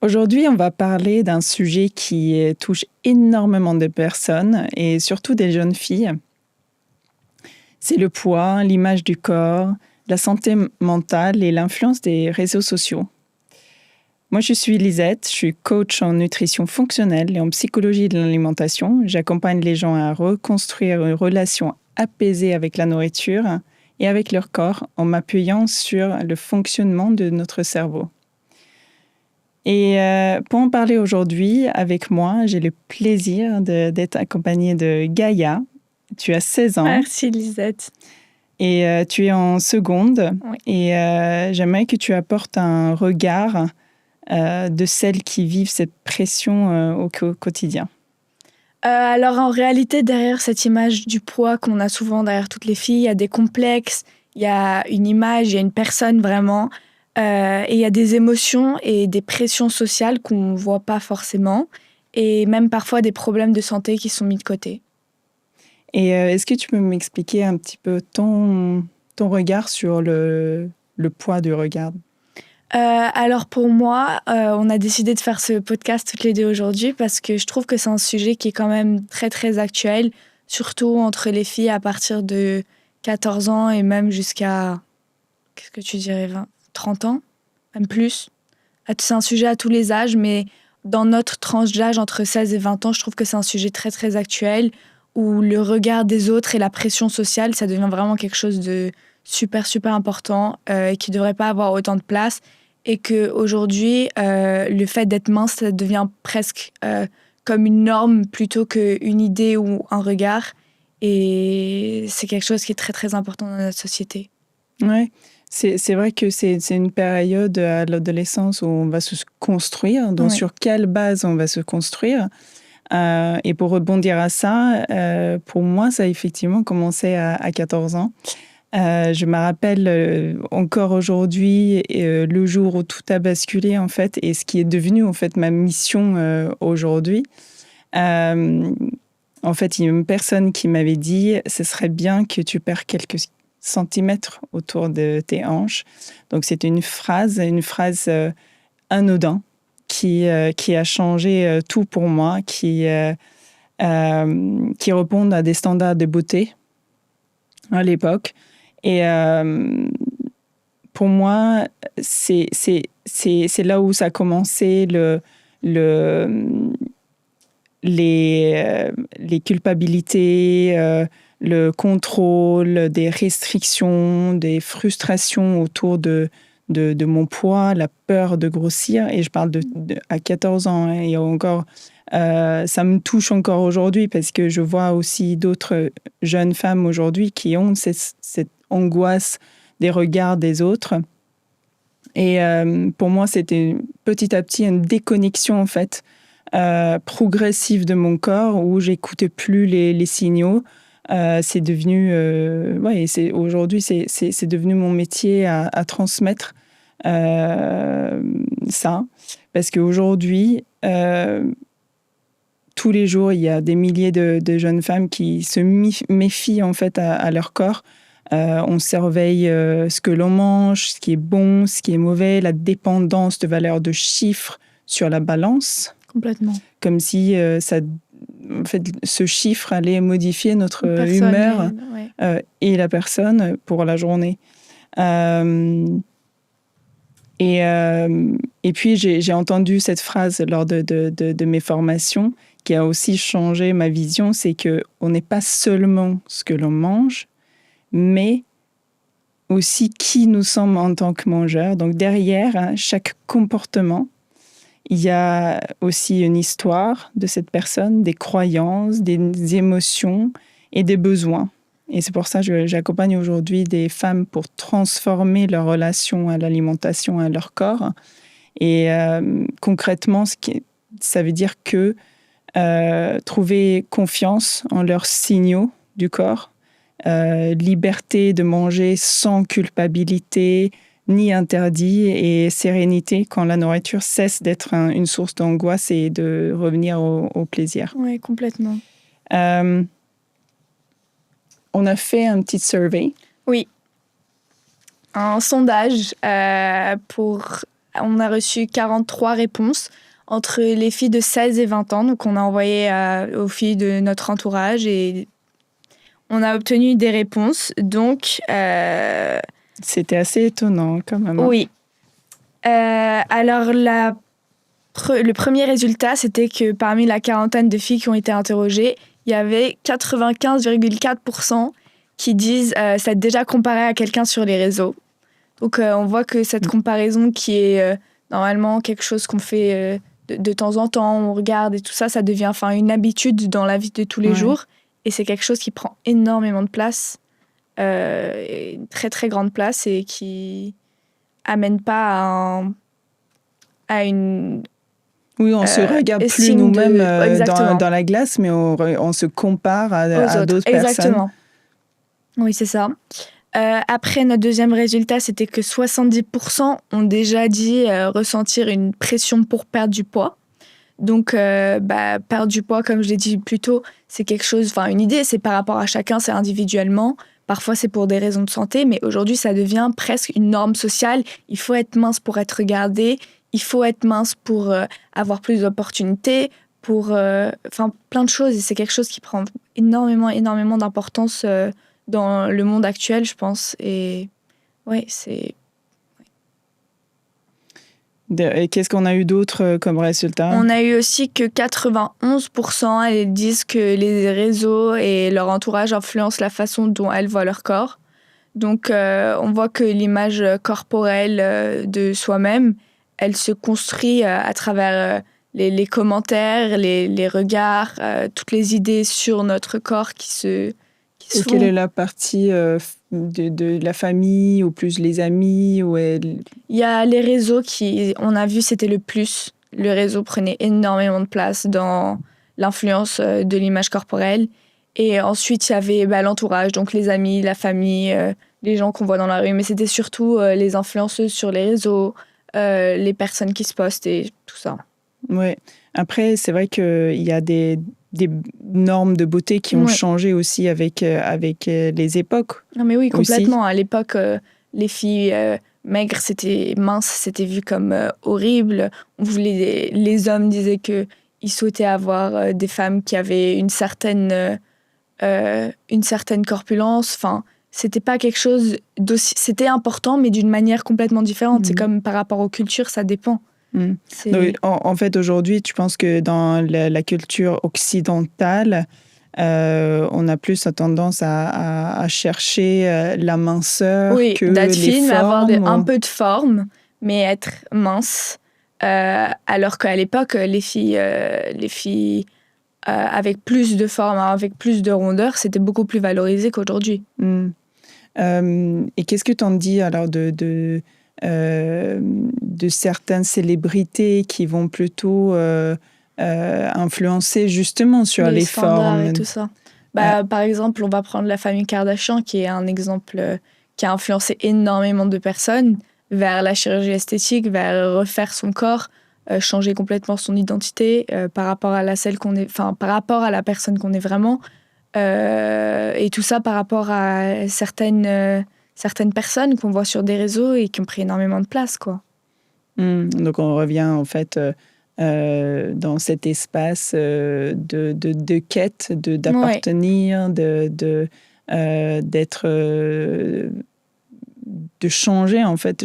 Aujourd'hui, on va parler d'un sujet qui touche énormément de personnes et surtout des jeunes filles. C'est le poids, l'image du corps, la santé mentale et l'influence des réseaux sociaux. Moi, je suis Lisette, je suis coach en nutrition fonctionnelle et en psychologie de l'alimentation. J'accompagne les gens à reconstruire une relation apaisée avec la nourriture et avec leur corps en m'appuyant sur le fonctionnement de notre cerveau. Et pour en parler aujourd'hui avec moi, j'ai le plaisir d'être accompagnée de Gaïa. Tu as 16 ans. Merci Lisette. Et tu es en seconde. Oui. Et j'aimerais que tu apportes un regard de celles qui vivent cette pression au quotidien. Alors en réalité, derrière cette image du poids qu'on a souvent derrière toutes les filles, il y a des complexes, il y a une image, il y a une personne vraiment, et il y a des émotions et des pressions sociales qu'on ne voit pas forcément, et même parfois des problèmes de santé qui sont mis de côté. Et est-ce que tu peux m'expliquer un petit peu ton regard sur le poids du regard? Alors pour moi, on a décidé de faire ce podcast toutes les deux aujourd'hui parce que je trouve que c'est un sujet qui est quand même très très actuel, surtout entre les filles à partir de 14 ans et même jusqu'à, qu'est-ce que tu dirais, 30 ans, même plus. C'est un sujet à tous les âges, mais dans notre tranche d'âge entre 16 et 20 ans, je trouve que c'est un sujet très très actuel où le regard des autres et la pression sociale, ça devient vraiment quelque chose de super super important et qui ne devrait pas avoir autant de place. Et qu'aujourd'hui, le fait d'être mince, ça devient presque comme une norme plutôt qu'une idée ou un regard. Et c'est quelque chose qui est très, très important dans notre société. Oui, c'est vrai que c'est une période à l'adolescence où on va se construire. Donc, Oui. sur quelle base on va se construire? Et pour rebondir à ça, pour moi, ça a effectivement commencé à 14 ans. Je me rappelle encore aujourd'hui le jour où tout a basculé en fait et ce qui est devenu en fait ma mission aujourd'hui. En fait, il y a une personne qui m'avait dit ce serait bien que tu perds quelques centimètres autour de tes hanches. Donc c'était une phrase anodin qui a changé tout pour moi, qui répond à des standards de beauté à l'époque. Et pour moi, c'est là où ça a commencé les culpabilités, le contrôle, des restrictions, des frustrations autour de mon poids, la peur de grossir. Et je parle à 14 ans. Hein, et encore, ça me touche encore aujourd'hui parce que je vois aussi d'autres jeunes femmes aujourd'hui qui ont cette angoisse des regards des autres. Et pour moi, c'était petit à petit une déconnexion en fait progressive de mon corps où j'écoutais plus les signaux. C'est devenu, aujourd'hui, c'est devenu mon métier à transmettre ça, parce qu'aujourd'hui, tous les jours, il y a des milliers de jeunes femmes qui se méfient en fait à leur corps. On surveille ce que l'on mange, ce qui est bon, ce qui est mauvais, la dépendance de valeurs de chiffres sur la balance. Complètement. Comme si en fait, ce chiffre allait modifier notre humeur et la personne pour la journée. Et puis, j'ai entendu cette phrase lors de mes formations qui a aussi changé ma vision, c'est qu'on n'est pas seulement ce que l'on mange, mais aussi qui nous sommes en tant que mangeurs. Donc derrière chaque comportement, il y a aussi une histoire de cette personne, des croyances, des émotions et des besoins. Et c'est pour ça que j'accompagne aujourd'hui des femmes pour transformer leur relation à l'alimentation, à leur corps. Et concrètement, ça veut dire que trouver confiance en leurs signaux du corps, liberté de manger sans culpabilité, ni interdit, et sérénité quand la nourriture cesse d'être une source d'angoisse et de revenir au plaisir. Oui, complètement. On a fait un petit survey. Oui. Un sondage pour on a reçu 43 réponses entre les filles de 16 et 20 ans. Donc, on a envoyé aux filles de notre entourage et on a obtenu des réponses. Donc, C'était assez étonnant quand même. Oui. Alors, le premier résultat, c'était que parmi la quarantaine de filles qui ont été interrogées, il y avait 95,4% qui disent s'être déjà comparé à quelqu'un sur les réseaux. Donc, on voit que cette comparaison qui est normalement quelque chose qu'on fait de temps en temps, on regarde et tout ça, ça devient une habitude dans la vie de tous les jours. Et c'est quelque chose qui prend énormément de place, une très très grande place et qui amène pas à une... Oui, on se regarde plus nous-mêmes dans la glace, mais on se compare à d'autres personnes. Exactement. Oui, c'est ça. Après, notre deuxième résultat, c'était que 70% ont déjà dit ressentir une pression pour perdre du poids. Donc, perdre du poids, comme je l'ai dit plus tôt, c'est quelque chose, une idée, c'est par rapport à chacun, c'est individuellement. Parfois, c'est pour des raisons de santé, mais aujourd'hui, ça devient presque une norme sociale. Il faut être mince pour être regardé. Il faut être mince pour avoir plus d'opportunités, pour plein de choses. Et c'est quelque chose qui prend énormément d'importance dans le monde actuel, je pense. Et ouais, c'est... Et qu'est-ce qu'on a eu d'autre comme résultat? On a eu aussi que 91% elles disent que les réseaux et leur entourage influencent la façon dont elles voient leur corps. Donc, on voit que l'image corporelle de soi-même, elle se construit à travers les commentaires, les regards, toutes les idées sur notre corps qui se font. Quelle est la partie de la famille ou plus les amis Il y a les réseaux on a vu, c'était le plus. Le réseau prenait énormément de place dans l'influence de l'image corporelle. Et ensuite, il y avait l'entourage, donc les amis, la famille, les gens qu'on voit dans la rue. Mais c'était surtout les influenceuses sur les réseaux, les personnes qui se postent et tout ça. Oui. Après, c'est vrai qu'il y a des normes de beauté qui ont changé aussi avec les époques. Non, mais oui, complètement. Aussi. À l'époque, les filles maigres, minces, c'était vu comme horrible. Les hommes disaient qu'ils souhaitaient avoir des femmes qui avaient une certaine corpulence. Enfin, c'était pas quelque chose d'aussi... C'était important, mais d'une manière complètement différente. C'est comme par rapport aux cultures, ça dépend. Donc, en fait, aujourd'hui, tu penses que dans la culture occidentale, on a plus tendance à chercher la minceur que d'être les fine, formes. Avoir un peu de forme, mais être mince. Alors qu'à l'époque, les filles avec plus de forme, avec plus de rondeur, c'était beaucoup plus valorisé qu'aujourd'hui. Et qu'est-ce que tu en dis alors de certaines célébrités qui vont plutôt influencer justement sur les formes et tout ça. Par exemple, on va prendre la famille Kardashian, qui est un exemple qui a influencé énormément de personnes vers la chirurgie esthétique, vers refaire son corps, changer complètement son identité par rapport à par rapport à la personne qu'on est vraiment, et tout ça par rapport à certaines personnes qu'on voit sur des réseaux et qui ont pris énormément de place, quoi. Donc on revient en fait dans cet espace de quête, d'appartenir, d'être, de changer en fait,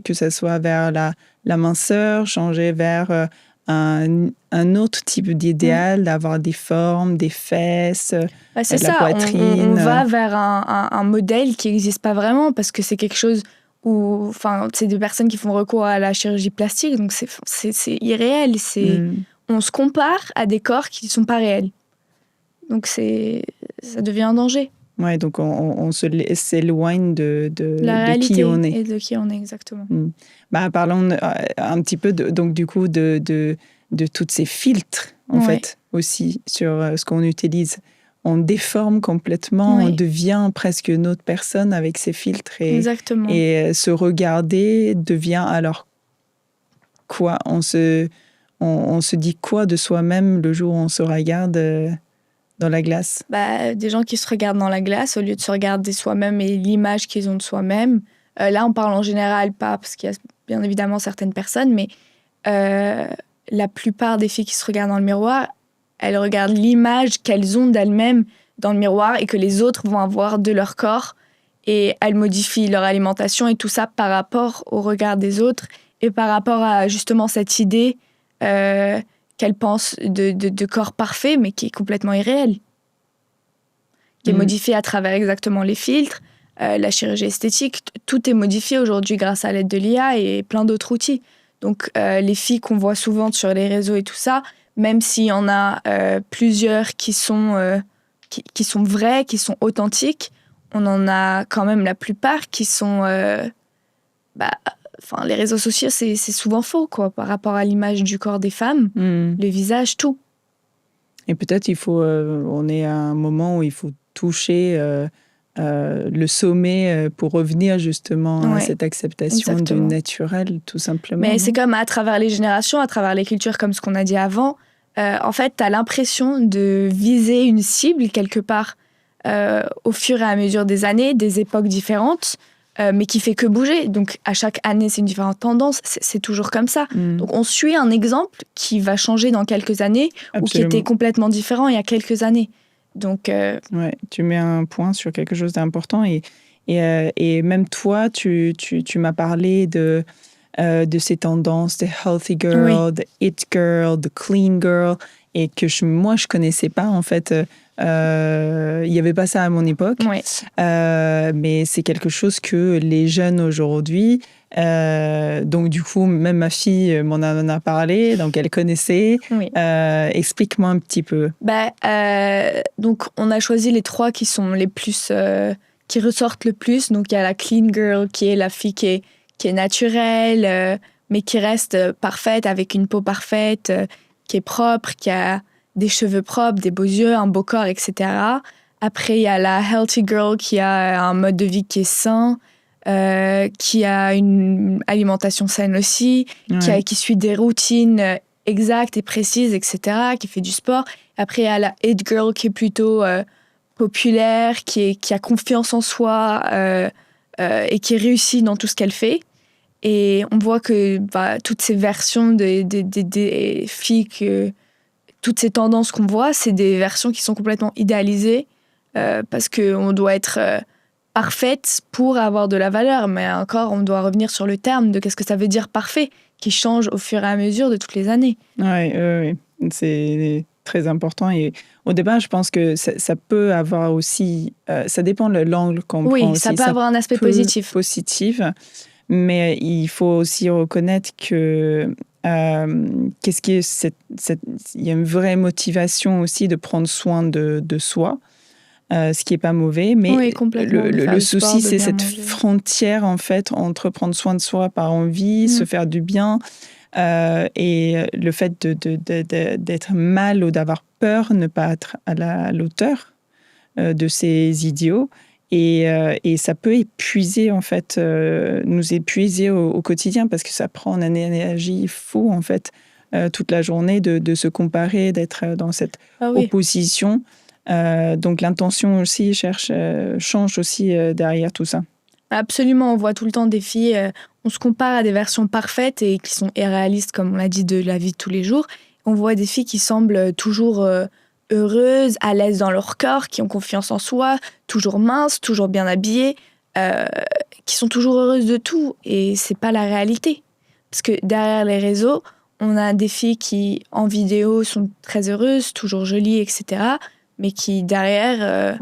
que ce soit vers la minceur, changer vers un autre type d'idéal, d'avoir des formes, des fesses, c'est la poitrine. On va vers un modèle qui n'existe pas vraiment parce que c'est quelque chose où, c'est des personnes qui font recours à la chirurgie plastique, donc c'est irréel. On se compare à des corps qui ne sont pas réels. Donc ça devient un danger. Ouais, donc on s'éloigne de la réalité qui on est. Et de qui on est, exactement. Parlons un petit peu donc du coup de tous ces filtres, en fait, aussi, sur ce qu'on utilise. On déforme complètement, on devient presque une autre personne avec ces filtres. Exactement. Et se regarder devient alors quoi? On se dit quoi de soi-même le jour où on se regarde dans la glace? Des gens qui se regardent dans la glace, au lieu de se regarder soi-même et l'image qu'ils ont de soi-même. Là, on parle en général, pas parce qu'il y a bien évidemment certaines personnes, mais la plupart des filles qui se regardent dans le miroir, elles regardent l'image qu'elles ont d'elles-mêmes dans le miroir et que les autres vont avoir de leur corps. Et elles modifient leur alimentation et tout ça par rapport au regard des autres et par rapport à justement cette idée qu'elles pensent de corps parfait, mais qui est complètement irréel. Qui est modifié à travers exactement les filtres, la chirurgie esthétique. Tout est modifié aujourd'hui grâce à l'aide de l'IA et plein d'autres outils. Donc, les filles qu'on voit souvent sur les réseaux et tout ça, même s'il y en a plusieurs qui sont vraies, qui sont authentiques, on en a quand même la plupart qui sont... les réseaux sociaux, c'est souvent faux, quoi, par rapport à l'image du corps des femmes, le visage, tout. Et peut-être on est à un moment où il faut toucher le sommet pour revenir justement à cette acceptation du naturel, tout simplement. Mais c'est comme à travers les générations, à travers les cultures, comme ce qu'on a dit avant. En fait, tu as l'impression de viser une cible quelque part au fur et à mesure des années, des époques différentes, mais qui fait que bouger. Donc, à chaque année, c'est une différente tendance. C'est toujours comme ça. Donc, on suit un exemple qui va changer dans quelques années ou qui était complètement différent il y a quelques années. Donc, ouais, tu mets un point sur quelque chose d'important. Et même toi, tu m'as parlé de ces tendances, de healthy girl, de it girl, de clean girl, et que moi, je connaissais pas, en fait. Il n'y avait pas ça à mon époque. Ouais. Mais c'est quelque chose que les jeunes aujourd'hui... donc, du coup, même ma fille m'en a parlé, donc elle connaissait. Oui. Explique-moi un petit peu. Donc, on a choisi les 3 qui sont les plus... qui ressortent le plus. Donc, il y a la clean girl, qui est la fille qui est naturelle, mais qui reste parfaite, avec une peau parfaite, qui est propre, qui a des cheveux propres, des beaux yeux, un beau corps, etc. Après, il y a la healthy girl qui a un mode de vie qui est sain, qui a une alimentation saine aussi, qui suit des routines exactes et précises, etc., qui fait du sport. Après, il y a la it girl qui est plutôt populaire, qui a confiance en soi et qui réussit dans tout ce qu'elle fait. Et on voit que toutes ces versions des filles, toutes ces tendances qu'on voit, c'est des versions qui sont complètement idéalisées parce qu'on doit être parfaite pour avoir de la valeur. Mais encore, on doit revenir sur le terme de qu'est-ce que ça veut dire parfait, qui change au fur et à mesure de toutes les années. Oui, c'est très important. Et au départ, je pense que ça peut avoir aussi... ça dépend de l'angle qu'on prend aussi. Oui, ça peut avoir un aspect positif. Mais il faut aussi reconnaître que qu'est-ce qui est il y a une vraie motivation aussi de prendre soin de soi, ce qui n'est pas mauvais. Mais oui, le souci, c'est cette frontière en fait entre prendre soin de soi par envie, se faire du bien, et le fait d'être mal ou d'avoir peur, ne pas être à l'auteur de ces idéaux. Et ça peut épuiser, en fait, nous épuiser au quotidien parce que ça prend une énergie fou, en fait, toute la journée de se comparer, d'être dans cette opposition. Donc l'intention aussi change aussi derrière tout ça. Absolument, on voit tout le temps des filles, on se compare à des versions parfaites et qui sont irréalistes, comme on l'a dit, de la vie de tous les jours. On voit des filles qui semblent toujours... heureuses, à l'aise dans leur corps, qui ont confiance en soi, toujours minces, toujours bien habillées, qui sont toujours heureuses de tout. Et c'est pas la réalité. Parce que derrière les réseaux, on a des filles qui, en vidéo, sont très heureuses, toujours jolies, etc., mais qui, derrière,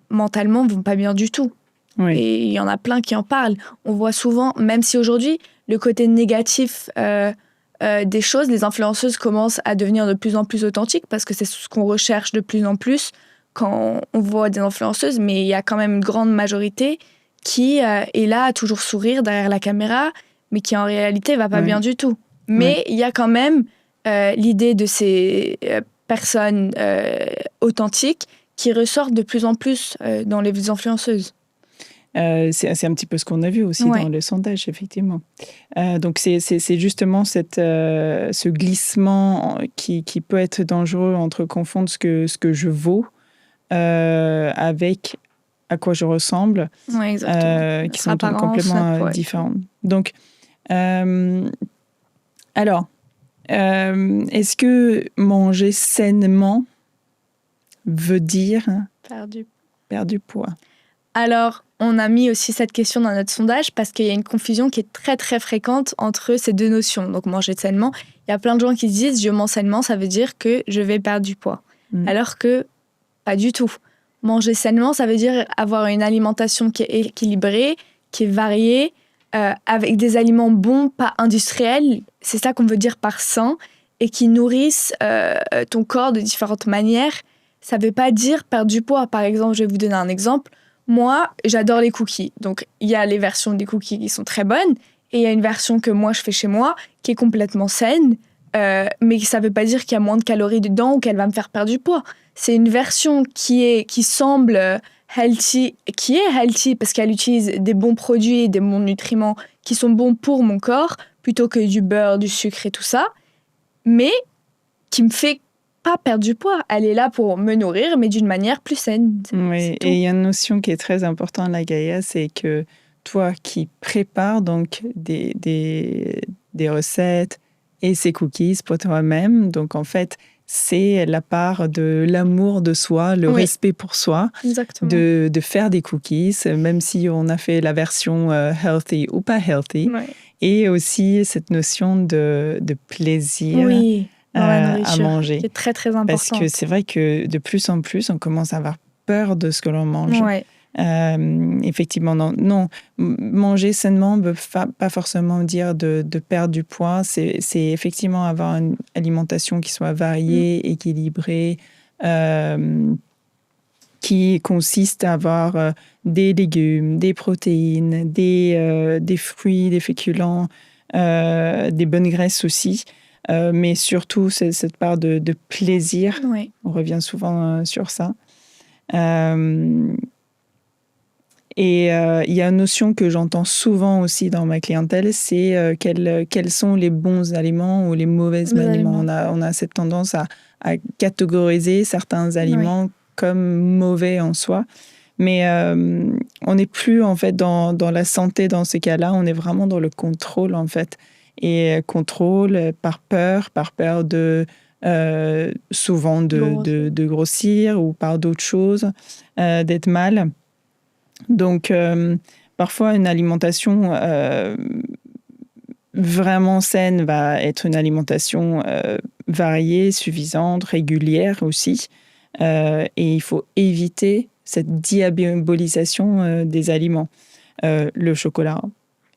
mentalement, vont pas bien du tout. Oui. Et il y en a plein qui en parlent. On voit souvent, même si aujourd'hui, le côté négatif... des choses, les influenceuses commencent à devenir de plus en plus authentiques parce que c'est ce qu'on recherche de plus en plus quand on voit des influenceuses, mais il y a quand même une grande majorité qui est là à toujours sourire derrière la caméra, mais qui en réalité va pas bien du tout. Mais il y a quand même l'idée de ces personnes authentiques qui ressortent de plus en plus dans les influenceuses. C'est un petit peu ce qu'on a vu aussi dans le sondage, effectivement. Donc, c'est justement ce glissement qui peut être dangereux entre confondre ce que je vaux avec à quoi je ressemble, qui sont complètement différents. Donc, Alors, est-ce que manger sainement veut dire perdre du poids? Alors, on a mis aussi cette question dans notre sondage parce qu'il y a une confusion qui est très très fréquente entre ces deux notions. Donc manger sainement, il y a plein de gens qui se disent je mange sainement, ça veut dire que je vais perdre du poids. Alors que pas du tout. Manger sainement, ça veut dire avoir une alimentation qui est équilibrée, qui est variée, avec des aliments bons, pas industriels. C'est ça qu'on veut dire par sain, et qui nourrissent ton corps de différentes manières. Ça ne veut pas dire perdre du poids. Par exemple, je vais vous donner un exemple. Moi, j'adore les cookies. Donc, il y a les versions des cookies qui sont très bonnes, et il y a une version que moi, je fais chez moi, qui est complètement saine, mais ça ne veut pas dire qu'il y a moins de calories dedans ou qu'elle va me faire perdre du poids. C'est une version qui semble healthy, qui est healthy parce qu'elle utilise des bons produits et des bons nutriments qui sont bons pour mon corps, plutôt que du beurre, du sucre et tout ça, mais qui me fait pas perdre du poids. Elle est là pour me nourrir, mais d'une manière plus saine. Oui, et il y a une notion qui est très importante, la Gaïa, c'est que toi qui prépares donc des recettes et ces cookies pour toi-même, donc en fait, c'est la part de l'amour de soi, le respect pour soi, de faire des cookies, même si on a fait la version healthy ou pas healthy. Et aussi cette notion de plaisir à manger. C'est très, très important. Parce que c'est vrai que de plus en plus, on commence à avoir peur de ce que l'on mange. Effectivement, non. Manger sainement ne veut pas forcément dire de perdre du poids. C'est effectivement avoir une alimentation qui soit variée, équilibrée, qui consiste à avoir des légumes, des protéines, des fruits, des féculents, des bonnes graisses aussi. Mais surtout, c'est cette part de plaisir. On revient souvent sur ça. Et il y a une notion que j'entends souvent aussi dans ma clientèle, c'est quels sont les bons aliments ou les mauvais aliments. On a cette tendance à catégoriser certains aliments comme mauvais en soi. Mais on n'est plus en fait dans la santé dans ces cas-là, on est vraiment dans le contrôle en fait. Et contrôle par peur de souvent de grossir ou par d'autres choses, d'être mal. Donc, parfois, une alimentation vraiment saine va être une alimentation variée, suffisante, régulière aussi. Et il faut éviter cette diabolisation des aliments. Le chocolat,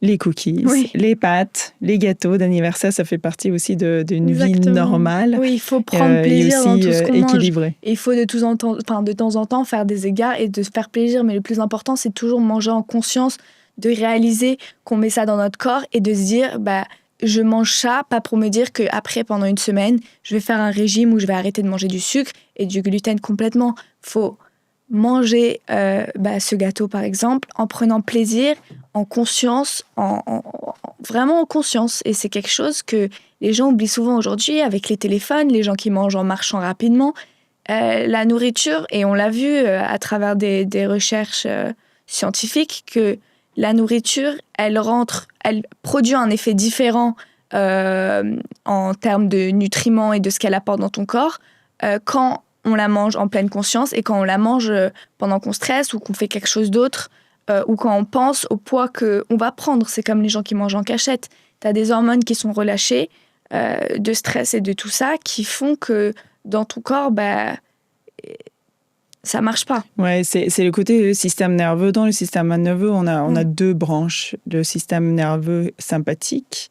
les cookies, les pâtes, les gâteaux d'anniversaire, ça fait partie aussi d'une vie normale. Oui, il faut prendre plaisir dans tout ce qu'on équilibré. Mange. Et il faut de temps en temps faire des égards et de se faire plaisir. Mais le plus important, c'est toujours manger en conscience, de réaliser qu'on met ça dans notre corps et de se dire, je mange ça, pas pour me dire qu'après, pendant une semaine, je vais faire un régime où je vais arrêter de manger du sucre et du gluten complètement. Il faut manger ce gâteau, par exemple, en prenant plaisir, en conscience, vraiment en conscience. Et c'est quelque chose que les gens oublient souvent aujourd'hui avec les téléphones, les gens qui mangent en marchant rapidement. La nourriture, et on l'a vu à travers des recherches scientifiques, que la nourriture, elle produit un effet différent en termes de nutriments et de ce qu'elle apporte dans ton corps quand on la mange en pleine conscience et quand on la mange pendant qu'on stresse ou qu'on fait quelque chose d'autre ou quand on pense au poids qu'on va prendre. C'est comme les gens qui mangent en cachette. Tu as des hormones qui sont relâchées de stress et de tout ça qui font que dans ton corps, ça marche pas. Ouais, c'est le côté système nerveux. Dans le système nerveux, on a deux branches, le système nerveux sympathique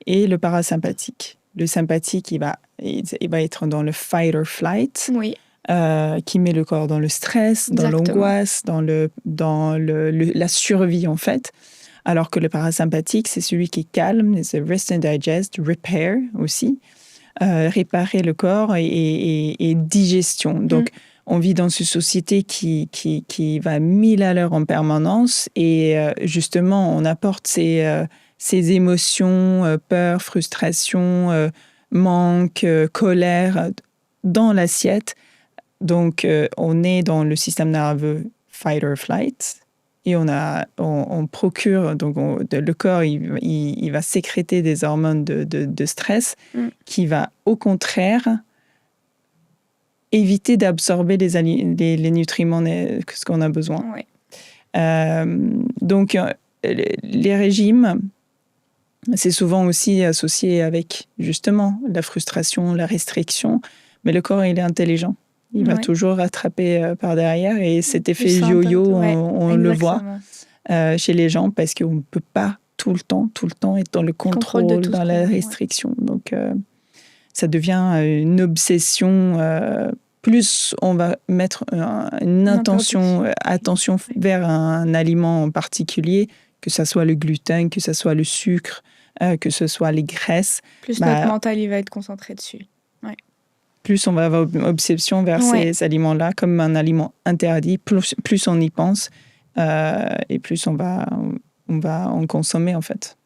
et le parasympathique. Le sympathique, il va être dans le fight or flight, qui met le corps dans le stress, dans l'angoisse, dans la survie en fait. Alors que le parasympathique, c'est celui qui est calme, c'est rest and digest, repair aussi, réparer le corps et digestion. Donc, on vit dans une société qui va 1000 à l'heure en permanence et justement, on apporte ces émotions, peur, frustration, manque, colère dans l'assiette. Donc, on est dans le système nerveux fight or flight et on procure, donc le corps, il va sécréter des hormones de stress qui va, au contraire, éviter d'absorber les nutriments, ce qu'on a besoin. Ouais. Donc, les régimes, c'est souvent aussi associé avec, justement, la frustration, la restriction, mais le corps, il est intelligent. Il va toujours rattraper par derrière, et cet effet yo-yo, on le voit chez les gens, parce qu'on ne peut pas tout le temps être dans le contrôle, dans la restriction. Donc, ça devient une obsession. Plus on va mettre une attention vers un aliment en particulier, que ce soit le gluten, que ce soit le sucre, que ce soit les graisses. Plus notre mental, il va être concentré dessus. Ouais. Plus on va avoir une obsession vers ces aliments-là, comme un aliment interdit, plus on y pense, et plus on va en consommer, en fait.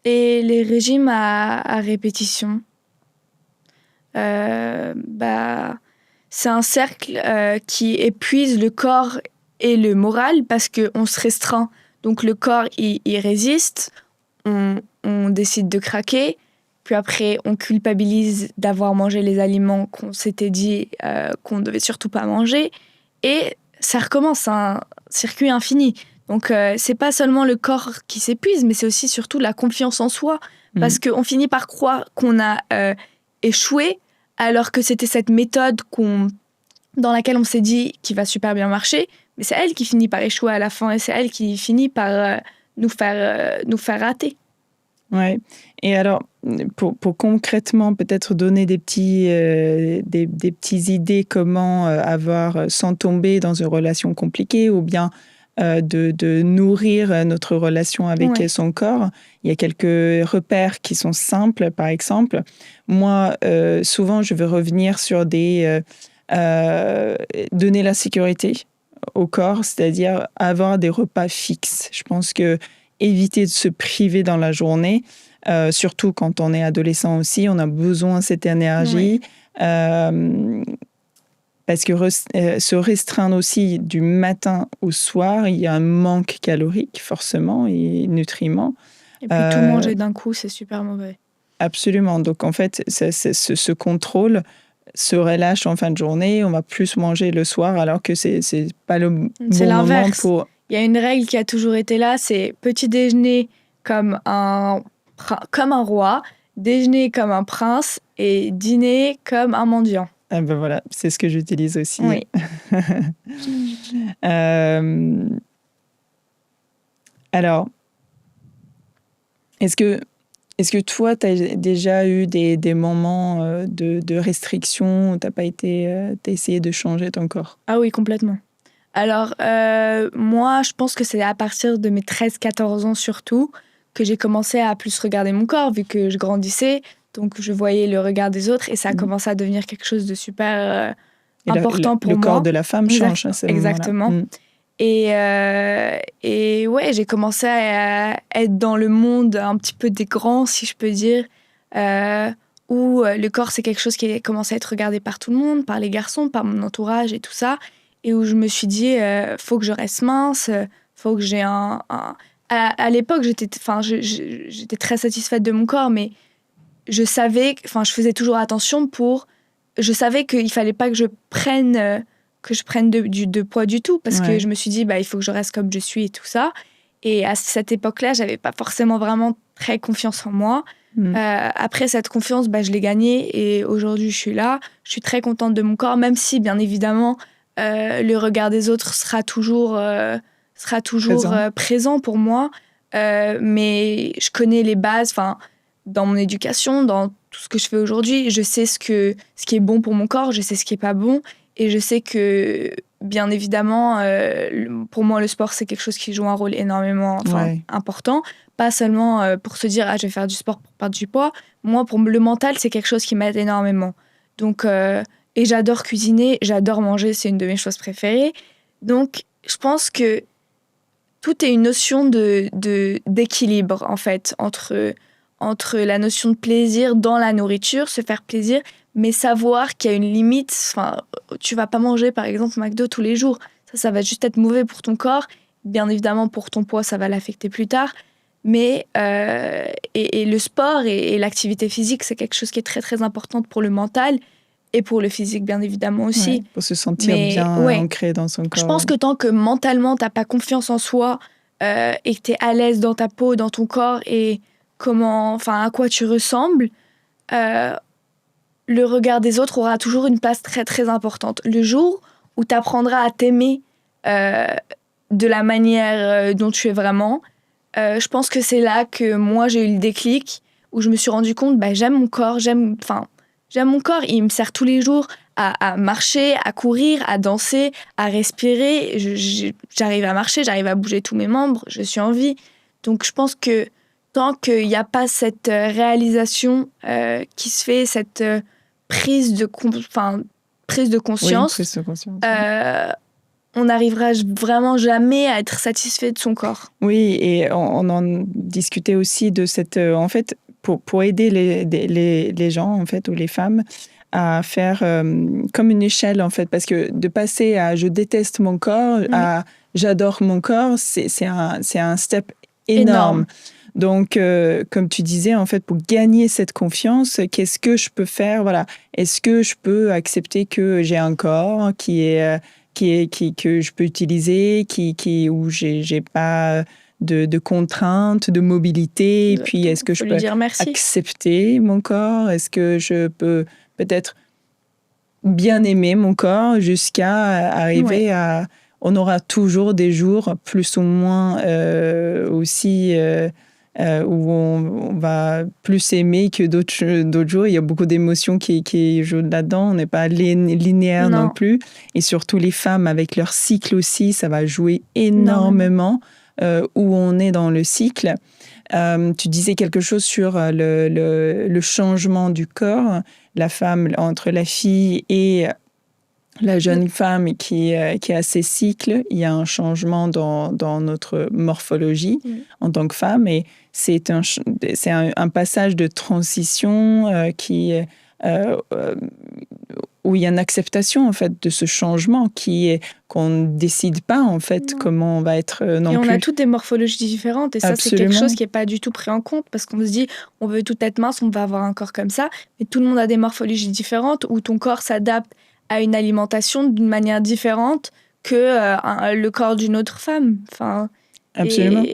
Et les régimes à répétition, c'est un cercle qui épuise le corps et le moral, parce qu'on se restreint. Donc le corps, il résiste, on décide de craquer, puis après on culpabilise d'avoir mangé les aliments qu'on s'était dit qu'on ne devait surtout pas manger, et ça recommence, un circuit infini. Donc c'est pas seulement le corps qui s'épuise, mais c'est aussi surtout la confiance en soi, parce qu'on finit par croire qu'on a échoué, alors que c'était cette méthode dans laquelle on s'est dit qu'il va super bien marcher, mais c'est elle qui finit par échouer à la fin, et c'est elle qui finit par nous faire rater. Ouais. Et alors, pour concrètement peut-être donner des petites idées comment sans tomber dans une relation compliquée, ou bien de nourrir notre relation avec son corps, il y a quelques repères qui sont simples. Par exemple, moi, souvent, je veux revenir sur donner la sécurité au corps, c'est-à-dire avoir des repas fixes. Je pense que éviter de se priver dans la journée, surtout quand on est adolescent aussi, on a besoin de cette énergie. Parce que se restreindre aussi du matin au soir, il y a un manque calorique, forcément, et nutriments. Et puis tout manger d'un coup, c'est super mauvais. Absolument. Donc, en fait, ce contrôle se relâche en fin de journée. On va plus manger le soir, alors que c'est pas le bon moment pour... Il y a une règle qui a toujours été là, c'est petit déjeuner comme un roi, déjeuner comme un prince, et dîner comme un mendiant. Ah ben voilà, c'est ce que j'utilise aussi. Oui. Alors, est-ce que toi, tu as déjà eu des moments de restriction où tu as essayé de changer ton corps? Ah oui, complètement. Alors, moi, je pense que c'est à partir de mes 13-14 ans surtout que j'ai commencé à plus regarder mon corps, vu que je grandissais. Donc, je voyais le regard des autres, et ça a commencé à devenir quelque chose de super important pour moi. Le corps de la femme change à ce moment-là. Exactement. Et ouais, j'ai commencé à être dans le monde un petit peu des grands, si je peux dire, où le corps, c'est quelque chose qui a commencé à être regardé par tout le monde, par les garçons, par mon entourage et tout ça. Et où je me suis dit, faut que je reste mince, faut que j'ai À l'époque, j'étais très satisfaite de mon corps, mais je faisais toujours attention je savais qu'il fallait pas que je prenne de poids du tout, parce que je me suis dit, il faut que je reste comme je suis et tout ça. Et à cette époque-là, j'avais pas forcément vraiment très confiance en moi. Après cette confiance, je l'ai gagnée, et aujourd'hui, je suis là. Je suis très contente de mon corps, même si, bien évidemment, le regard des autres sera toujours présent pour moi. Mais je connais les bases, dans mon éducation, dans tout ce que je fais aujourd'hui, je sais ce qui est bon pour mon corps, je sais ce qui est pas bon, et je sais que, bien évidemment, pour moi, le sport, c'est quelque chose qui joue un rôle énormément important. Pas seulement pour se dire, je vais faire du sport pour perdre du poids. Moi, pour le mental, c'est quelque chose qui m'aide énormément. Donc, et j'adore cuisiner, j'adore manger, c'est une de mes choses préférées. Donc, je pense que tout est une notion d'équilibre, en fait, entre la notion de plaisir dans la nourriture, se faire plaisir, mais savoir qu'il y a une limite. Tu vas pas manger, par exemple, McDo tous les jours. Ça va juste être mauvais pour ton corps. bien évidemment, pour ton poids, ça va l'affecter plus tard. Mais et le sport et l'activité physique, c'est quelque chose qui est très, très importante pour le mental et pour le physique, bien évidemment aussi. Ouais, pour se sentir Mais bien ouais, ancré dans son je corps. pense que tant que mentalement, tu n'as pas confiance en soi et que tu es à l'aise dans ta peau, dans ton corps et à quoi tu ressembles, euh, le regard des autres aura toujours une place très, très importante. Le jour où tu apprendras à t'aimer euh, de la manière dont tu es vraiment, je pense que c'est là que moi, j'ai eu le déclic, où je me suis rendu compte, j'aime mon corps, j'aime mon corps, il me sert tous les jours à marcher, à courir, à danser, à respirer. J'arrive à marcher, j'arrive à bouger tous mes membres, je suis en vie. Donc je pense que tant qu'il n'y a pas cette réalisation qui se fait, cette prise de Oui, conscience, prise de conscience. on n'arrivera vraiment jamais à être satisfait de son corps. Oui, et on en discutait aussi de cette... en fait, pour aider les gens, en fait, ou les femmes, à faire comme une échelle, en fait, parce que de passer à «je déteste mon corps» à «j'adore mon corps», c'est un step énorme. Donc, comme tu disais, en fait, pour gagner cette confiance, qu'est-ce que je peux faire? Voilà. Est-ce que je peux accepter que j'ai un corps que je peux utiliser, où j'ai pas de contraintes, de mobilité? Et puis, est-ce que je peux accepter mon corps? Est-ce que je peux peut-être bien aimer mon corps jusqu'à arriver à... On aura toujours des jours plus ou moins aussi où on va plus aimer que d'autres jours. Il y a beaucoup d'émotions qui jouent là-dedans. On n'est pas linéaire non plus. Et surtout les femmes avec leur cycle aussi, ça va jouer énormément où on est dans le cycle. Tu disais quelque chose sur le changement du corps, la femme, entre la fille et la jeune femme qui a ses cycles. Il y a un changement dans notre morphologie en tant que femme, et c'est un passage de transition où il y a une acceptation en fait de ce changement qu'on ne décide pas en fait comment on va être non plus. Et on a toutes des morphologies différentes, et ça c'est quelque chose qui n'est pas du tout pris en compte, parce qu'on se dit on veut tout être mince, on va avoir un corps comme ça, mais tout le monde a des morphologies différentes où ton corps s'adapte à une alimentation d'une manière différente que le corps d'une autre femme. Absolument.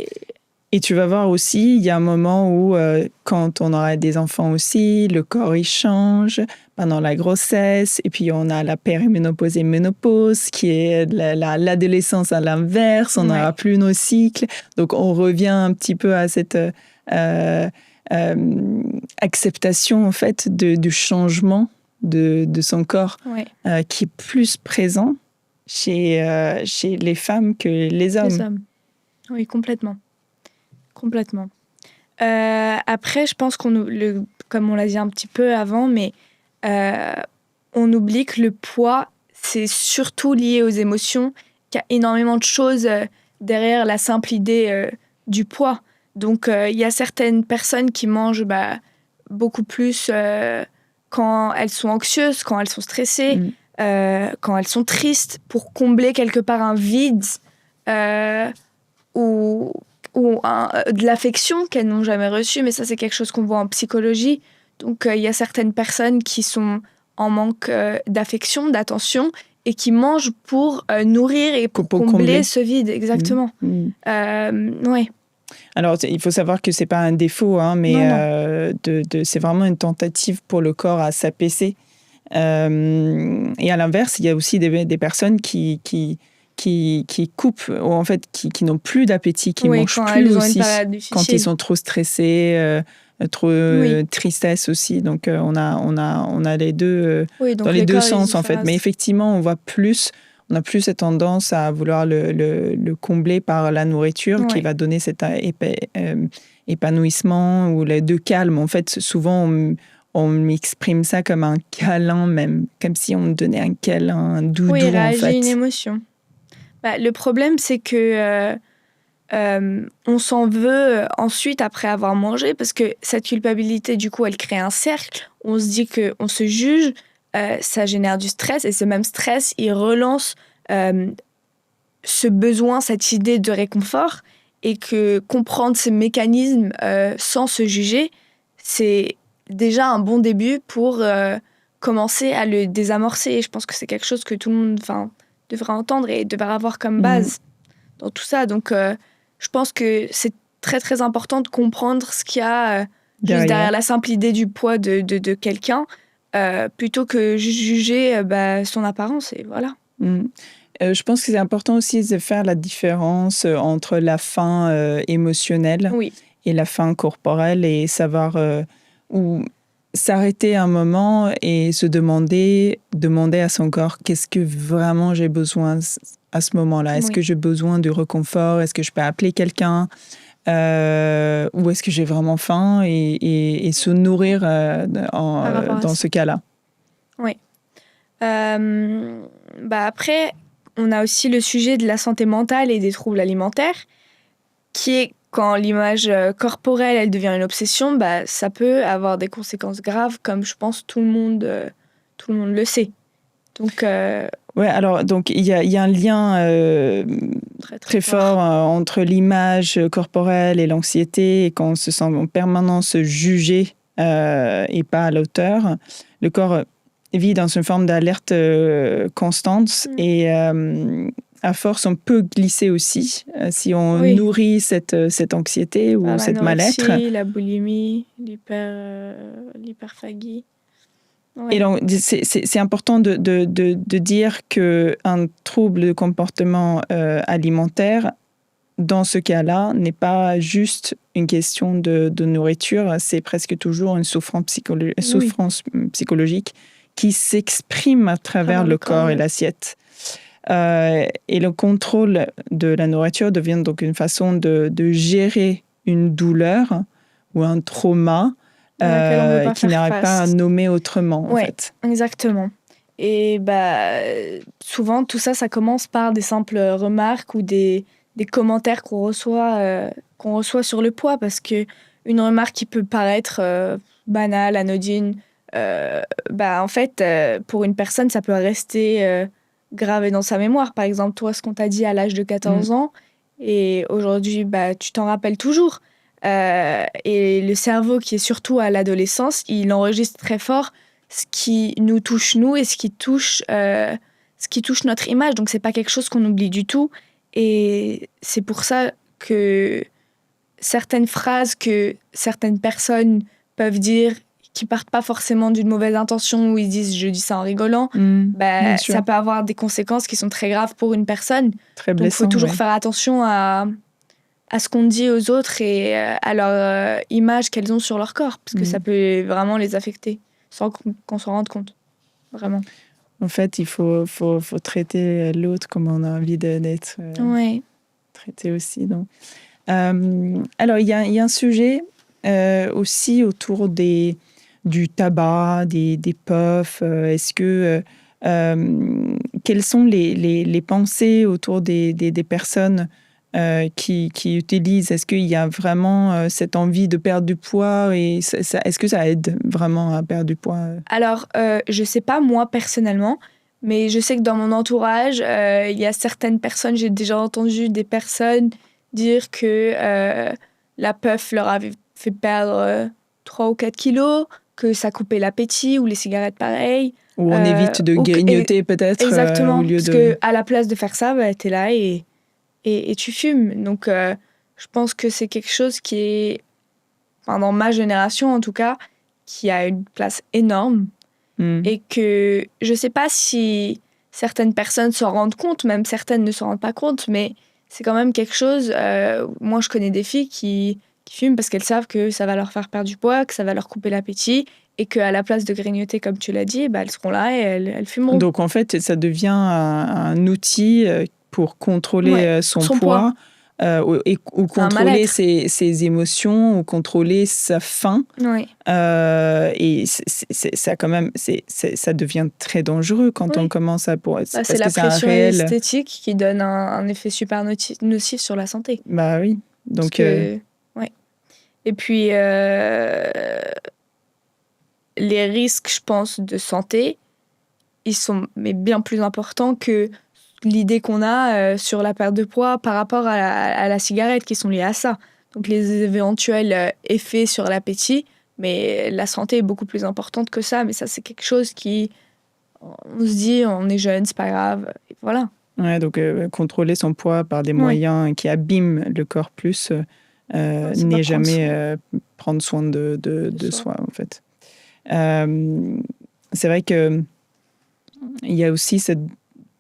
Et tu vas voir aussi, il y a un moment où, quand on aura des enfants aussi, le corps, il change pendant la grossesse. Et puis, on a la périménopause et ménopause, qui est l'adolescence à l'inverse. On n'aura plus nos cycles. Donc, on revient un petit peu à cette acceptation, en fait, du changement de son corps, qui est plus présent chez les femmes que les hommes. Les hommes. Oui, complètement. Après, je pense comme on l'a dit un petit peu avant, mais on oublie que le poids, c'est surtout lié aux émotions, qu'il y a énormément de choses derrière la simple idée du poids. Donc, il y a certaines personnes qui mangent beaucoup plus quand elles sont anxieuses, quand elles sont stressées, quand elles sont tristes, pour combler quelque part un vide ou de l'affection qu'elles n'ont jamais reçue, mais ça c'est quelque chose qu'on voit en psychologie. Donc il y a certaines personnes qui sont en manque d'affection, d'attention, et qui mangent pour nourrir et pour combler ce vide, exactement. Ouais. Alors, il faut savoir que c'est pas un défaut, hein, mais non. C'est vraiment une tentative pour le corps à s'apaiser. Et à l'inverse, il y a aussi des personnes qui coupent, ou en fait qui n'ont plus d'appétit, qui mangent plus aussi quand ils sont trop stressés, trop tristesse aussi. Donc on a les deux dans les deux sens en fait. Mais effectivement, on a plus cette tendance à vouloir le combler par la nourriture qui va donner cet épanouissement ou les deux calmes. En fait, souvent on m'exprime ça comme un câlin même, comme si on me donnait un câlin, un doudou en fait. Oui, réagir une émotion. Le problème, c'est que on s'en veut ensuite après avoir mangé, parce que cette culpabilité, du coup, elle crée un cercle. On se dit qu'on se juge, ça génère du stress, et ce même stress, il relance ce besoin, cette idée de réconfort, et que comprendre ces mécanismes sans se juger, c'est déjà un bon début pour commencer à le désamorcer. Et je pense que c'est quelque chose que tout le monde devrait entendre et devrait avoir comme base dans tout ça. Donc, je pense que c'est très, très important de comprendre ce qu'il y a juste derrière la simple idée du poids de quelqu'un, plutôt que juste juger son apparence. Et voilà. Je pense que c'est important aussi de faire la différence entre la faim émotionnelle et la faim corporelle et savoir où s'arrêter un moment et se demander à son corps qu'est-ce que vraiment j'ai besoin à ce moment-là. Est-ce que j'ai besoin de réconfort? Est-ce que je peux appeler quelqu'un? Ou est-ce que j'ai vraiment faim et se nourrir dans ce cas-là? Oui. Après, on a aussi le sujet de la santé mentale et des troubles alimentaires, qui est quand l'image corporelle elle devient une obsession, ça peut avoir des conséquences graves, comme je pense tout le monde le sait. Donc, alors donc il y a un lien très fort entre l'image corporelle et l'anxiété, et quand on se sent en permanence jugé et pas à la hauteur, le corps vit dans une forme d'alerte constante et à force, on peut glisser aussi si on nourrit cette anxiété ou cette mal-être. La boulimie, l'hyperphagie. Ouais. Et donc, c'est important de dire qu'un trouble de comportement alimentaire, dans ce cas-là, n'est pas juste une question de nourriture, c'est presque toujours une souffrance psychologique qui s'exprime à travers le corps et l'assiette. Et le contrôle de la nourriture devient donc une façon de gérer une douleur ou un trauma qui n'arrive pas à nommer autrement, en fait. Exactement. Et souvent, tout ça, ça commence par des simples remarques ou des commentaires qu'on reçoit sur le poids, parce que une remarque qui peut paraître banale, anodine, en fait, pour une personne, ça peut rester gravé dans sa mémoire. Par exemple, toi, ce qu'on t'a dit à l'âge de 14 ans, et aujourd'hui, tu t'en rappelles toujours. Et le cerveau, qui est surtout à l'adolescence, il enregistre très fort ce qui nous touche, nous, et ce qui touche notre image. Donc, c'est pas quelque chose qu'on oublie du tout. Et c'est pour ça que certaines phrases que certaines personnes peuvent dire, qui partent pas forcément d'une mauvaise intention, où ils disent « je dis ça en rigolant », ça peut avoir des conséquences qui sont très graves pour une personne. Très blessant. Donc, il faut toujours faire attention à ce qu'on dit aux autres et à leur image qu'elles ont sur leur corps, parce que ça peut vraiment les affecter, sans qu'on s'en rende compte. Vraiment. En fait, il faut traiter l'autre comme on a envie d'être traité aussi. Donc. Alors, il y a un sujet aussi autour du tabac, des puffs. Est-ce que quelles sont les pensées autour des personnes qui utilisent? Est-ce qu'il y a vraiment cette envie de perdre du poids, et est-ce que ça aide vraiment à perdre du poids? Alors, je sais pas moi personnellement, mais je sais que dans mon entourage, il y a certaines personnes, j'ai déjà entendu des personnes dire que la puff leur avait fait perdre 3 ou 4 kilos, que ça coupait l'appétit, ou les cigarettes pareil. Ou on évite de grignoter peut-être. Exactement, au lieu parce qu'à la place de faire ça, t'es là et tu fumes. Donc, je pense que c'est quelque chose qui est, dans ma génération en tout cas, qui a une place énorme. Et que je sais pas si certaines personnes s'en rendent compte, même certaines ne s'en rendent pas compte, mais c'est quand même quelque chose. Moi, je connais des filles qui fument parce qu'elles savent que ça va leur faire perdre du poids, que ça va leur couper l'appétit, et qu'à la place de grignoter, comme tu l'as dit, elles seront là et elles fumeront. Donc, en fait, ça devient un outil pour contrôler son poids. Ou contrôler ses émotions, ou contrôler sa faim. Et ça, quand même, ça devient très dangereux quand on commence à... c'est la pression esthétique qui donne un effet super nocif sur la santé. Bah oui. Donc, Et puis, les risques, je pense, de santé, ils sont bien plus importants que l'idée qu'on a sur la perte de poids par rapport à la cigarette qui sont liées à ça. Donc les éventuels effets sur l'appétit, mais la santé est beaucoup plus importante que ça. Mais ça, c'est quelque chose on se dit, on est jeune, c'est pas grave, et voilà. Ouais, donc contrôler son poids par des moyens qui abîment le corps plus n'est jamais prendre soin de soi, en fait. C'est vrai qu'il y a aussi ce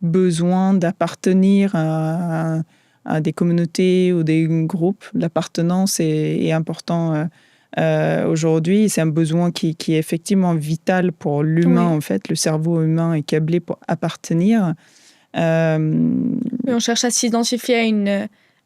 besoin d'appartenir à des communautés ou des groupes. L'appartenance est important aujourd'hui. C'est un besoin qui est effectivement vital pour l'humain, en fait. Le cerveau humain est câblé pour appartenir. On cherche à s'identifier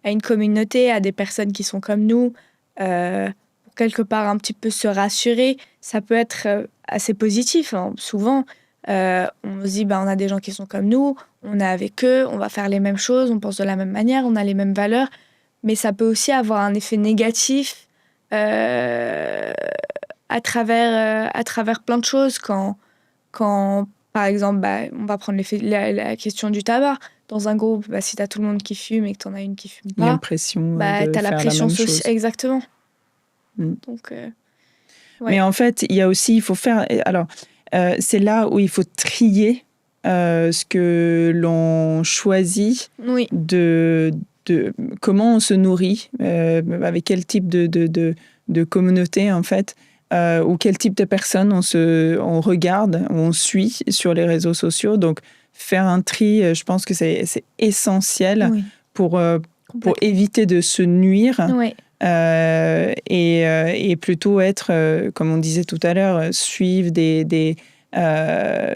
à une communauté, à des personnes qui sont comme nous, pour quelque part un petit peu se rassurer. Ça peut être assez positif, hein. Souvent, on se dit, on a des gens qui sont comme nous, on est avec eux, on va faire les mêmes choses, on pense de la même manière, on a les mêmes valeurs. Mais ça peut aussi avoir un effet négatif à travers plein de choses quand par exemple, on va prendre la question du tabac. Dans un groupe, si tu as tout le monde qui fume et que tu en as une qui fume pas, il y a une pression tu as la pression sociale. Exactement. Donc, ouais. Mais en fait, il faut faire... Alors, c'est là où il faut trier ce que l'on choisit, de comment on se nourrit, avec quel type de communauté, en fait. Ou quel type de personnes on regarde, on suit sur les réseaux sociaux. Donc, faire un tri, je pense que c'est essentiel pour éviter de se nuire et plutôt être, comme on disait tout à l'heure, suivre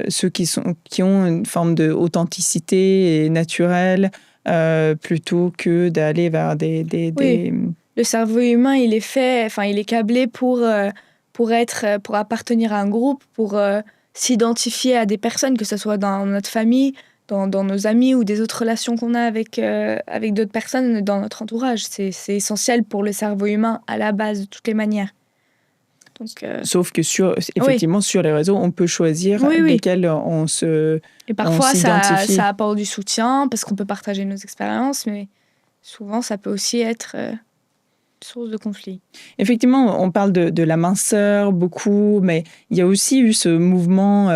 ceux qui ont une forme d'authenticité naturelle plutôt que d'aller vers Le cerveau humain, il est câblé pour appartenir à un groupe, pour s'identifier à des personnes, que ce soit dans notre famille, dans nos amis ou des autres relations qu'on a avec d'autres personnes dans notre entourage. C'est essentiel pour le cerveau humain à la base, de toutes les manières. Donc, sauf que sur les réseaux, on peut choisir lesquels on se Et parfois, ça apporte du soutien parce qu'on peut partager nos expériences, mais souvent, ça peut aussi être... source de conflit. Effectivement, on parle de la minceur beaucoup, mais il y a aussi eu ce mouvement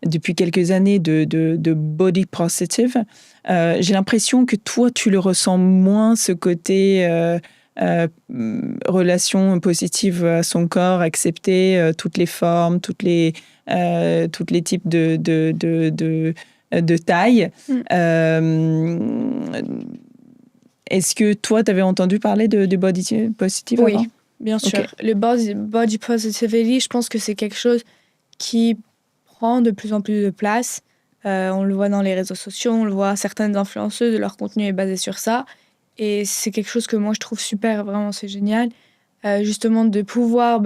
depuis quelques années de body positive. J'ai l'impression que toi, tu le ressens moins, ce côté relation positive à son corps, accepter toutes les formes, toutes les types de taille. Est-ce que toi, tu avais entendu parler de body positive avant? Oui, bien sûr. Okay. Le body positivity, je pense que c'est quelque chose qui prend de plus en plus de place. On le voit dans les réseaux sociaux, on le voit, certaines influenceuses, leur contenu est basé sur ça. Et c'est quelque chose que moi, je trouve super, vraiment, c'est génial. Justement, de pouvoir,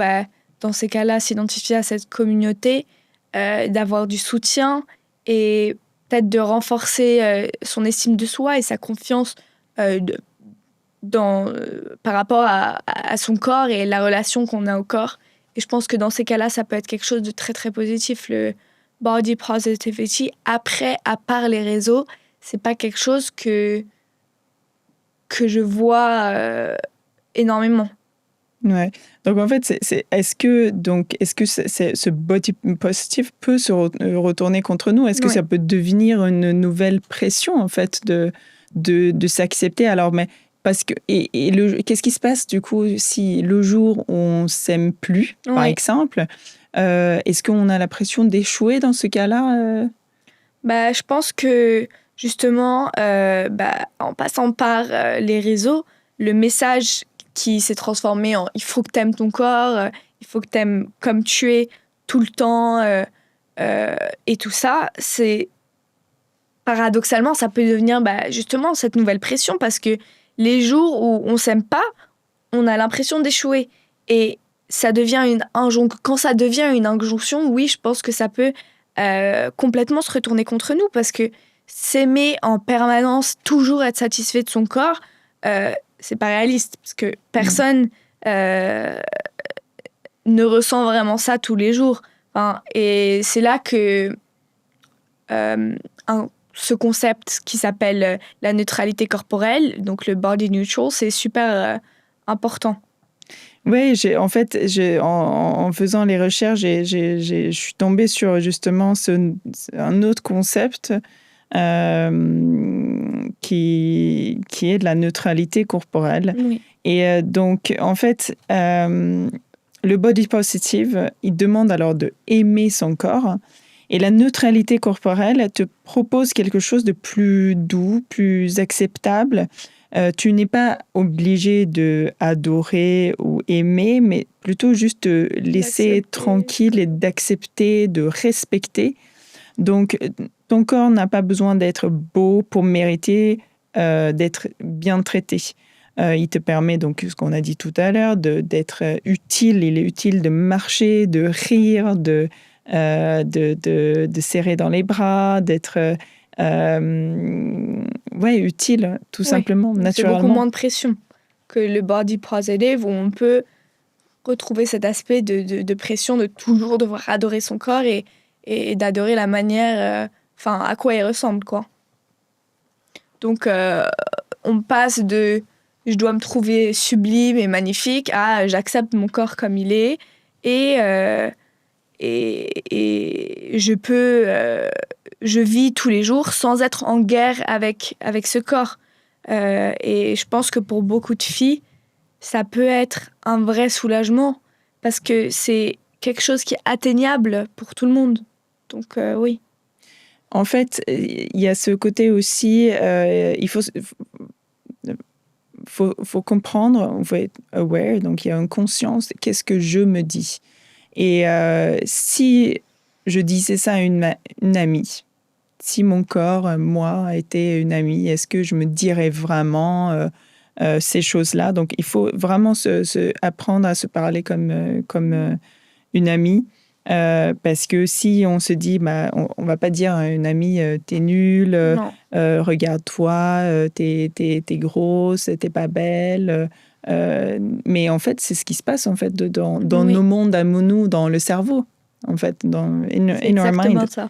dans ces cas-là, s'identifier à cette communauté, d'avoir du soutien et peut-être de renforcer son estime de soi et sa confiance par rapport à son corps et la relation qu'on a au corps. Et je pense que dans ces cas-là, ça peut être quelque chose de très, très positif. Le body positivity, après, à part les réseaux, c'est pas quelque chose que je vois énormément. Ouais. Donc en fait, est-ce que ce body positive peut se retourner contre nous? Est-ce que ça peut devenir une nouvelle pression, en fait, de s'accepter? Alors, mais parce que qu'est-ce qui se passe du coup si le jour où on s'aime plus, par exemple, est-ce qu'on a la pression d'échouer dans ce cas-là? Je pense que justement, en passant par les réseaux, le message qui s'est transformé en il faut que t'aimes ton corps, il faut que t'aimes comme tu es tout le temps et tout ça, c'est paradoxalement, ça peut devenir justement cette nouvelle pression parce que les jours où on s'aime pas, on a l'impression d'échouer. Et ça devient quand ça devient une injonction, oui, je pense que ça peut complètement se retourner contre nous parce que s'aimer en permanence, toujours être satisfait de son corps, c'est pas réaliste parce que personne ne ressent vraiment ça tous les jours. Et c'est là que ce concept qui s'appelle la neutralité corporelle, donc le body neutral, c'est super important. Oui, en faisant les recherches, je suis tombée sur justement un autre concept qui est de la neutralité corporelle. Oui. Et donc, en fait, le body positive, il demande alors de aimer son corps. Et la neutralité corporelle, elle te propose quelque chose de plus doux, plus acceptable. Tu n'es pas obligé d'adorer ou aimer, mais plutôt juste de laisser tranquille et d'accepter, de respecter. Donc, ton corps n'a pas besoin d'être beau pour mériter d'être bien traité. Il te permet, donc, ce qu'on a dit tout à l'heure, d'être utile. Il est utile de marcher, de rire, de serrer dans les bras, d'être utile, tout simplement, naturellement. C'est beaucoup moins de pression que le body positive, où on peut retrouver cet aspect de pression, de toujours devoir adorer son corps et d'adorer la manière, à quoi il ressemble, quoi. Donc, on passe de « je dois me trouver sublime et magnifique » à « j'accepte mon corps comme il est » et je vis tous les jours sans être en guerre avec ce corps. Et je pense que pour beaucoup de filles, ça peut être un vrai soulagement parce que c'est quelque chose qui est atteignable pour tout le monde. Donc, oui. En fait, il y a ce côté aussi, il faut comprendre, il faut être aware, donc il y a une conscience de qu'est-ce que je me dis. Et si je disais ça à une amie, si mon corps, moi, était une amie, est-ce que je me dirais vraiment ces choses-là? Donc, il faut vraiment apprendre à se parler comme une amie. Parce que si on se dit, on va pas dire à une amie, t'es nulle, regarde-toi, t'es grosse, t'es pas belle. Mais en fait, c'est ce qui se passe en fait dans nos mondes à nous, dans le cerveau, en fait, dans in our mind. Ça.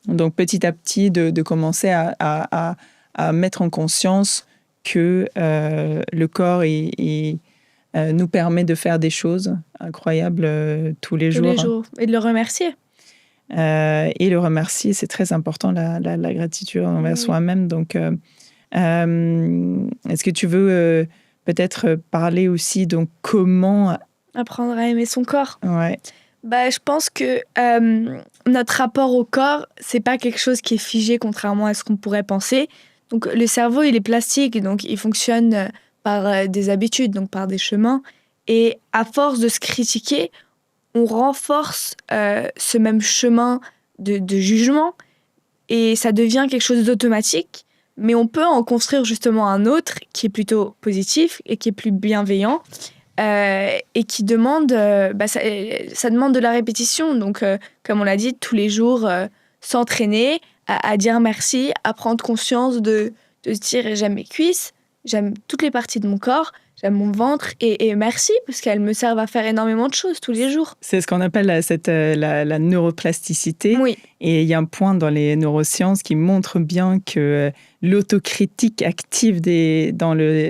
Donc petit à petit, de commencer à mettre en conscience que le corps nous permet de faire des choses incroyables tous les jours. Et de le remercier. Et le remercier, c'est très important, la gratitude envers soi-même. Donc, est-ce que tu veux peut-être parler aussi donc comment apprendre à aimer son corps? Ouais. Je pense que notre rapport au corps, c'est pas quelque chose qui est figé, contrairement à ce qu'on pourrait penser. Donc le cerveau, il est plastique, donc il fonctionne par des habitudes, donc par des chemins. Et à force de se critiquer, on renforce ce même chemin de jugement et ça devient quelque chose d'automatique. Mais on peut en construire justement un autre qui est plutôt positif et qui est plus bienveillant et qui demande, ça demande de la répétition. Donc, comme on l'a dit, tous les jours, s'entraîner à dire merci, à prendre conscience de se dire j'aime mes cuisses, j'aime toutes les parties de mon corps, j'aime mon ventre et merci parce qu'elles me servent à faire énormément de choses tous les jours. C'est ce qu'on appelle la neuroplasticité. Oui. Et il y a un point dans les neurosciences qui montre bien que l'autocritique active dans le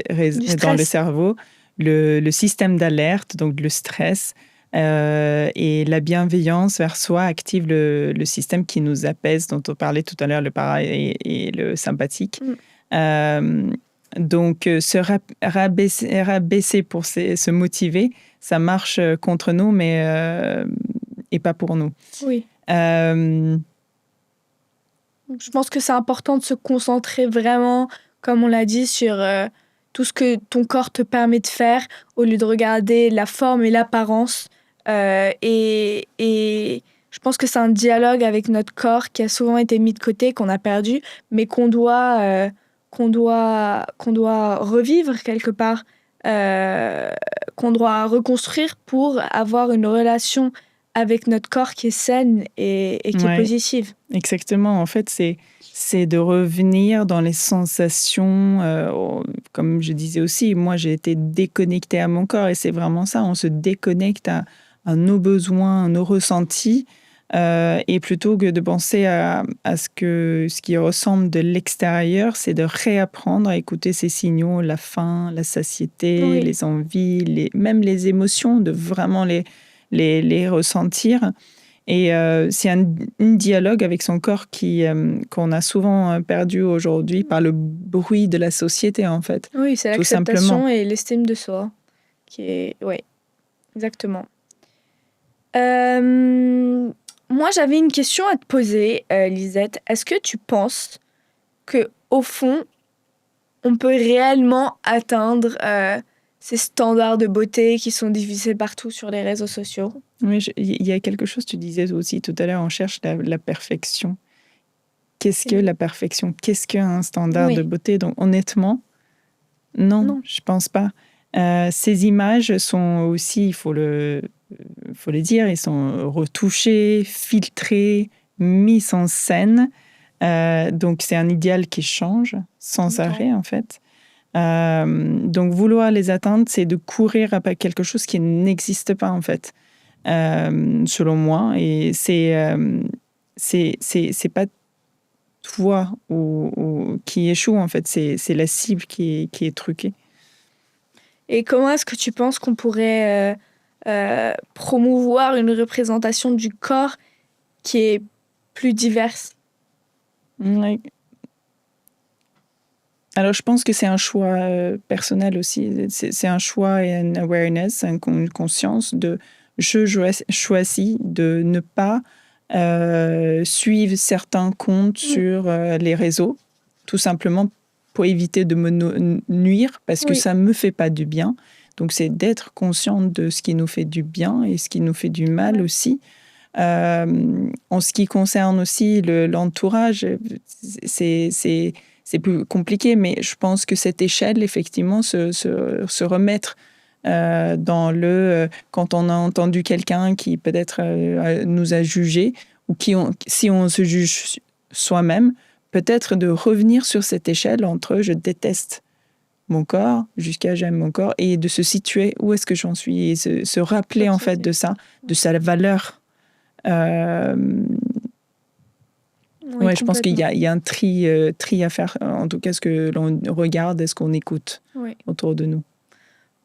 cerveau le système d'alerte, donc le stress, et la bienveillance vers soi active le système qui nous apaise, dont on parlait tout à l'heure, le para et le sympathique. Donc, se rabaisser pour se motiver, ça marche contre nous, mais et pas pour nous. Oui. Je pense que c'est important de se concentrer vraiment, comme on l'a dit, sur tout ce que ton corps te permet de faire, au lieu de regarder la forme et l'apparence. Et je pense que c'est un dialogue avec notre corps qui a souvent été mis de côté, qu'on a perdu, mais qu'on doit revivre quelque part, qu'on doit reconstruire pour avoir une relation avec notre corps qui est saine et qui est positive. Exactement. En fait, c'est de revenir dans les sensations. Comme je disais aussi, moi, j'ai été déconnectée à mon corps et c'est vraiment ça. On se déconnecte à nos besoins, à nos ressentis Et plutôt que de penser à ce qui ressemble de l'extérieur, c'est de réapprendre à écouter ces signaux, la faim, la satiété, Oui. les envies, même les émotions, de vraiment les ressentir. Et c'est un dialogue avec son corps qu'on a souvent perdu aujourd'hui par le bruit de la société, en fait. Oui, c'est Tout simplement. l'acceptation et l'estime de soi qui est... Oui, exactement. Moi, j'avais une question à te poser, Lisette. Est-ce que tu penses que, au fond, on peut réellement atteindre ces standards de beauté qui sont diffusés partout sur les réseaux sociaux? Oui, il y a quelque chose, tu disais aussi tout à l'heure, on cherche la perfection. Qu'est-ce que la perfection? Qu'est-ce qu'un standard de Oui. beauté? Donc, honnêtement, non, Non. je pense pas. Ces images sont aussi, il faut le dire, ils sont retouchés, filtrés, mis en scène. Donc, c'est un idéal qui change sans arrêt, en fait. Donc, vouloir les atteindre, c'est de courir après quelque chose qui n'existe pas, en fait, selon moi. Et c'est pas toi qui échoue, en fait. C'est la cible qui est truquée. Et comment est-ce que tu penses qu'on pourrait promouvoir une représentation du corps qui est plus diverse? Ouais. Alors, je pense que c'est un choix personnel aussi. C'est un choix et une awareness, une conscience de je choisis de ne pas suivre certains comptes sur les réseaux, tout simplement pour éviter de me nuire, parce que ça ne me fait pas du bien. Donc, c'est d'être consciente de ce qui nous fait du bien et ce qui nous fait du mal aussi. En ce qui concerne aussi l'entourage, c'est plus compliqué, mais je pense que cette échelle, effectivement, se remettre dans quand on a entendu quelqu'un qui peut-être nous a jugés, ou si on se juge soi-même, peut-être de revenir sur cette échelle entre je déteste mon corps jusqu'à j'aime mon corps, et de se situer où est-ce que j'en suis, et se rappeler en fait de ça, de sa valeur. Ouais, je pense qu'il y a un tri à faire, en tout cas ce que l'on regarde et ce qu'on écoute autour de nous.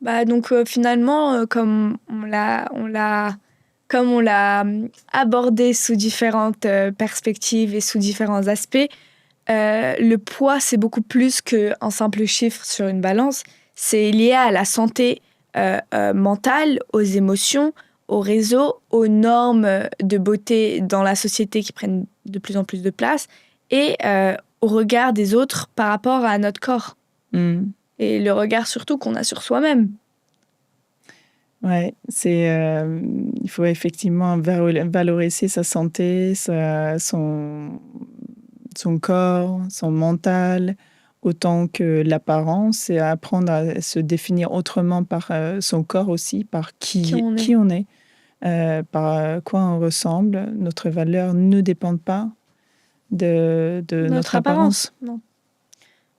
Bah donc finalement, comme on l'a abordé sous différentes perspectives et sous différents aspects, le poids, c'est beaucoup plus qu'un simple chiffre sur une balance. C'est lié à la santé mentale, aux émotions, aux réseaux, aux normes de beauté dans la société qui prennent de plus en plus de place, et au regard des autres par rapport à notre corps. Et le regard surtout qu'on a sur soi-même. Ouais, il faut effectivement valoriser sa santé, son corps, son mental, autant que l'apparence, et apprendre à se définir autrement par son corps aussi, par qui on est, par quoi on ressemble. Notre valeur ne dépend pas de notre apparence. Non.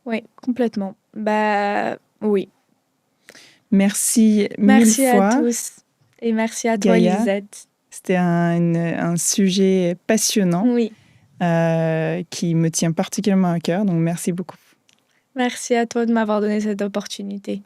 Oui, complètement. Bah oui. Merci mille fois. Merci à tous. Et merci à toi, Gaïa. Lisette. C'était un sujet passionnant qui me tient particulièrement à cœur. Donc, merci beaucoup. Merci à toi de m'avoir donné cette opportunité.